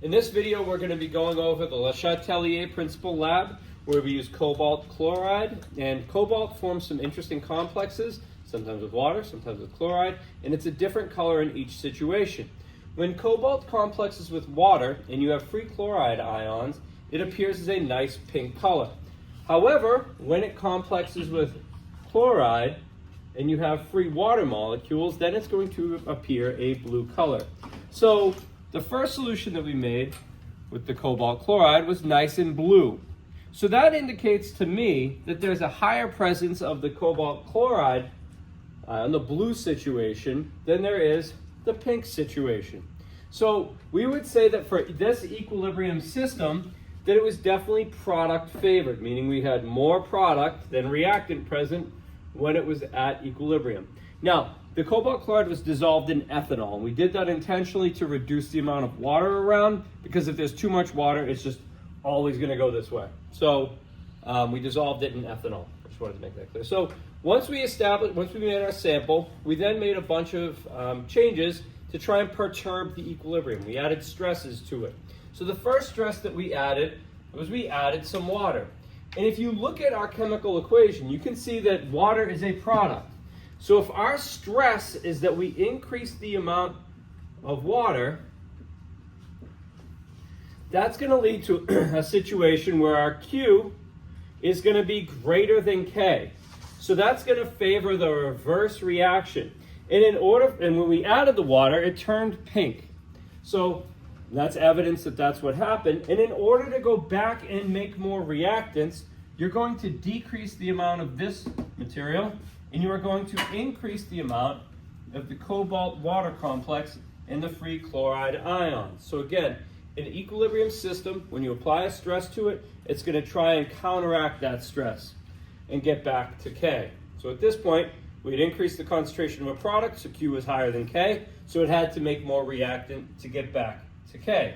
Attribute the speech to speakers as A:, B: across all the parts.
A: In this video, we're going to be going over the LeChatelier Principal Lab, where we use cobalt chloride. And cobalt forms some interesting complexes, sometimes with water, sometimes with chloride, and it's a different color in each situation. When cobalt complexes with water and you have free chloride ions, it appears as a nice pink color. However, when it complexes with chloride and you have free water molecules, then it's going to appear a blue color. So the first solution that we made with the cobalt chloride was nice and blue. So that indicates to me that there's a higher presence of the cobalt chloride in the blue situation than there is the pink situation. So we would say that for this equilibrium system, that it was definitely product favored, meaning we had more product than reactant present when it was at equilibrium. Now, the cobalt chloride was dissolved in ethanol, and we did that intentionally to reduce the amount of water around, because if there's too much water, it's just always going to go this way. So we dissolved it in ethanol. I just wanted to make that clear. So once we made our sample, we then made a bunch of changes to try and perturb the equilibrium. We added stresses to it. So the first stress that we added was we added some water. And if you look at our chemical equation, you can see that water is a product. So if our stress is that we increase the amount of water, that's going to lead to a situation where our Q is going to be greater than K. So that's going to favor the reverse reaction. And when we added the water, it turned pink. So that's evidence that that's what happened. And in order to go back and make more reactants, you're going to decrease the amount of this material, and you are going to increase the amount of the cobalt water complex and the free chloride ions. So again, in an equilibrium system, when you apply a stress to it, it's going to try and counteract that stress and get back to K. So at this point, we had increased the concentration of a product, so Q was higher than K, so it had to make more reactant to get back to K.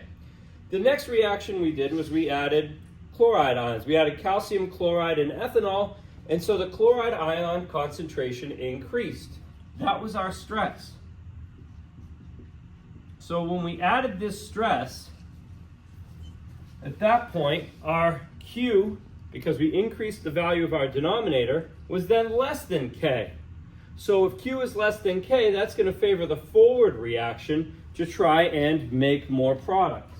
A: The next reaction we did was we added chloride ions. We added calcium chloride and ethanol, and so the chloride ion concentration increased. That was our stress. So when we added this stress, at that point, our Q, because we increased the value of our denominator, was then less than K. So if Q is less than K, that's going to favor the forward reaction to try and make more product.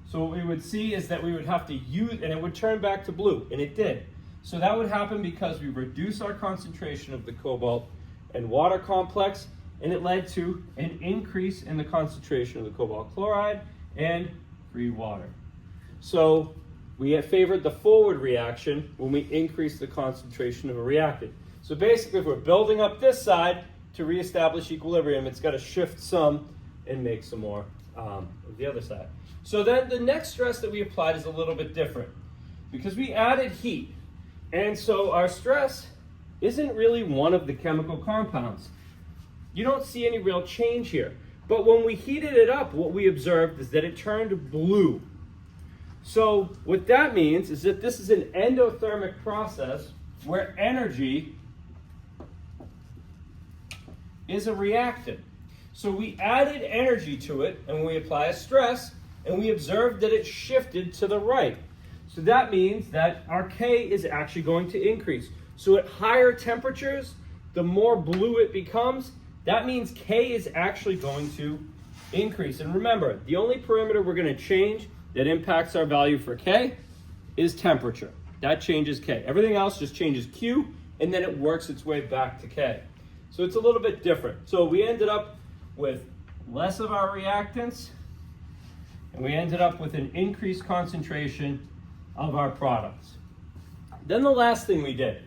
A: So what we would see is that we would have to use, and it would turn back to blue, and it did. So that would happen because we reduced our concentration of the cobalt and water complex, and it led to an increase in the concentration of the cobalt chloride and free water. So we have favored the forward reaction when we increase the concentration of a reactant. So basically, if we're building up this side to reestablish equilibrium, it's got to shift some and make some more of the other side. So then the next stress that we applied is a little bit different because we added heat. And so our stress isn't really one of the chemical compounds. You don't see any real change here. But when we heated it up, what we observed is that it turned blue. So what that means is that this is an endothermic process where energy is a reactant. So we added energy to it, and we apply a stress, and we observed that it shifted to the right. So that means that our K is actually going to increase. So at higher temperatures, the more blue it becomes, that means K is actually going to increase. And remember, the only parameter we're going to change that impacts our value for K is temperature. That changes K. Everything else just changes Q, and then it works its way back to K. So it's a little bit different. So we ended up with less of our reactants, and we ended up with an increased concentration of our products. Then the last thing we did.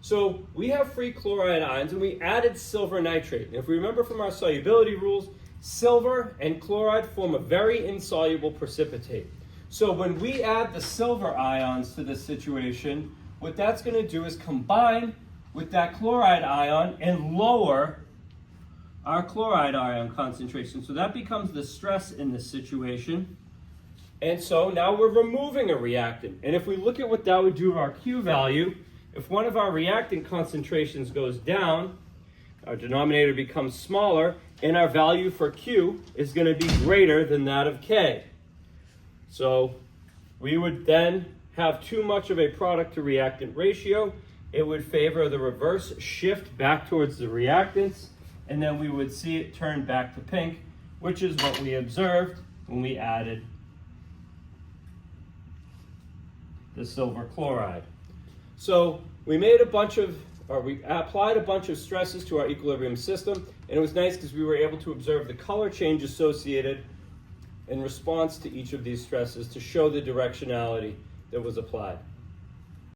A: So we have free chloride ions, and we added silver nitrate. If we remember from our solubility rules, silver and chloride form a very insoluble precipitate. So when we add the silver ions to this situation, what that's going to do is combine with that chloride ion and lower our chloride ion concentration. So that becomes the stress in this situation. And so now we're removing a reactant. And if we look at what that would do to our Q value, if one of our reactant concentrations goes down, our denominator becomes smaller, and our value for Q is going to be greater than that of K. So we would then have too much of a product to reactant ratio. It would favor the reverse shift back towards the reactants, and then we would see it turn back to pink, which is what we observed when we added the silver chloride. So we applied a bunch of stresses to our equilibrium system, and it was nice because we were able to observe the color change associated in response to each of these stresses to show the directionality that was applied.